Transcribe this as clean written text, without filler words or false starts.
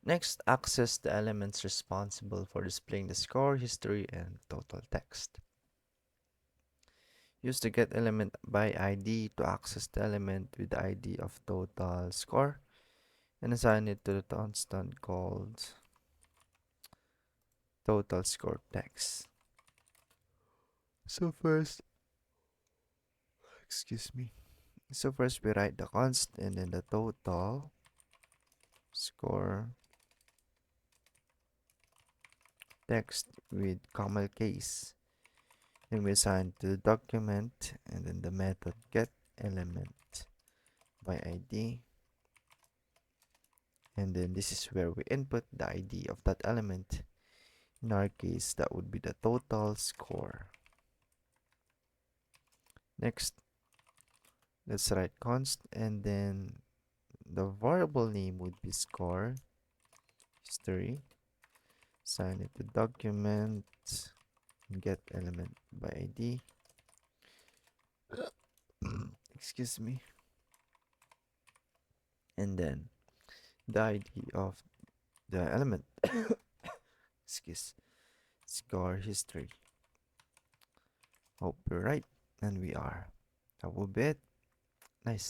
Next, access the elements responsible for displaying the score, history, and total text. Use the get element by ID to access the element with the ID of total score and assign it to the constant called total score text. So first, excuse me. So first we write the const and then the total score text with camel case. Then we assign to the document and then the method get element by ID. And then this is where we input the ID of that element. In our case, that would be the total score. Next, let's write const and then the variable name would be score history. Assign it to document get element by ID. Excuse me. And then the ID of the element. Excuse. Score history. Hope we're right. And we are. That will be it. Nice.